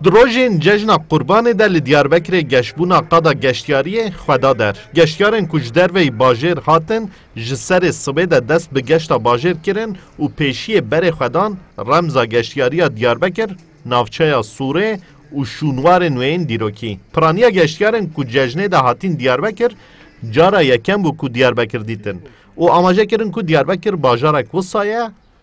Drojên cejna Qurbanê de li Diyarbekirê geşbûna qada geştyariyê xweda der. Geştyarên ku ji derveyî bajêr hatin ji serê sibê de dest bi geşta bajêr kirin û pêşiyê berê xwedan remza geştyariya Diyarbekir, navçeya Sûrê û şûnwarên wê yên dîrokî. Piraniya geştyarên ku cejnê de hatin Diyarbekir cara yekem bû ku Diyarbekir dîtin. û amaje kirin ku Diyarbekir bajarek wisa ye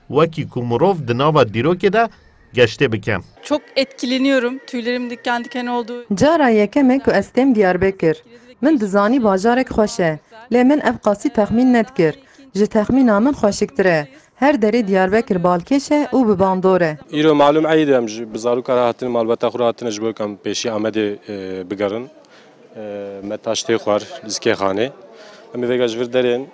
wekî ku mirov di nava dîrokê de geçte bikem. Çok etkileniyorum. Tüylerim diken diken oldu. Cara yekeme ku ez têm Diyarbekir. Min dizanî bajarek xweş e. Lê min ev qasî texmîn nedikir. Ji texmîna min xweşiktir e. Her derê Diyarbekir balkêş e û bi bandor e. Îro malûm eydê em ji bi zarokara hatin malbata xwe hatine ji bo em pêşî Amedê bigerin. Me taş tê xwar li Zikêxanê. Em ê vêga ji vir derên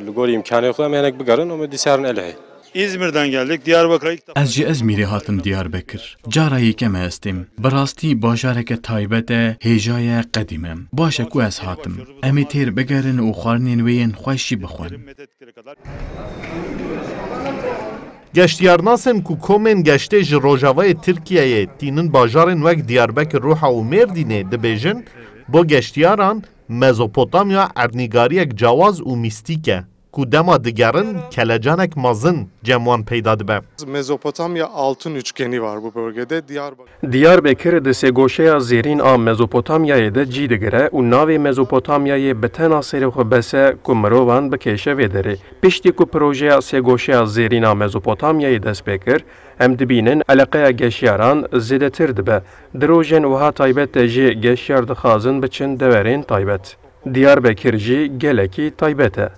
li gorî imkanê xwe em hinek bigerin û me dîsarin Elihê. İzmir'den geldik. Diyarbakır'a ilk defa. Ez ji Ezmîrê hatim Diyarbekir. Cara yekem ez têm. Bi rastî bajareke taybet e hêjaya qedîm em. Baş e ku ez hatim. Em ê têr bigerin û xwarinên wê yên xweşî bixwin. Geştyarnasên ku komên geştê ji Rojavayê Tirkiyeyê tînin bajarên wek Diyarbekir, Rûha û Mêrdînê dibêjin, bo geştyaran Mezopotamya ernîgariyek cawaz û mîstîk e. Ku dema digerin kelecanek mazin cemwan peyda dibe. Mezopotamya altın üçgeni var bu bölgede. Diyarbekir di sêgoşeya zêrîn a Mezopotamyayê de cî digire û navê Mezopotamyayê bi tena serê xwe bese ku mirovan bikêşe vê derê. Piştî ku projeya sêgoşeya zêrîn a Mezopotamyayê dest pê kir, em dibînin eleqeya geşyaran zêdetir dibe. Di rojên wiha taybet de jî geşyar dixwazin biçin deverên taybet. Diyarbekir jî gelekî taybet e.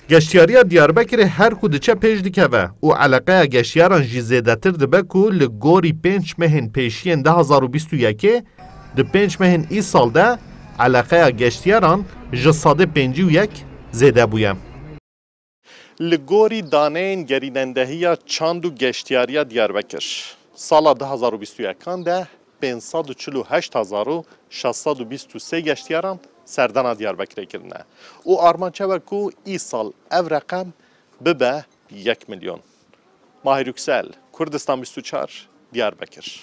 Geştyariya Diyarbekirê her ku diçe pêş dikeve û eleqeya geşyaran jî zêdetir dibe ku li gorî 5 mehên pêşiyên 2021 di 5 mehên îsal de eleqeya geştyaran ji sadê 51 zêde bûye. Li gorî daneyên gerînendehiya çand û geştyariya Diyarbekir sala 2021 de 548,623 geştyaran serdana Diyarbekirê kirine. û armançe ku îsal ev reqem bibe 1 milyon. Mahir Yüksel, Kurdistan 24, Diyarbekir.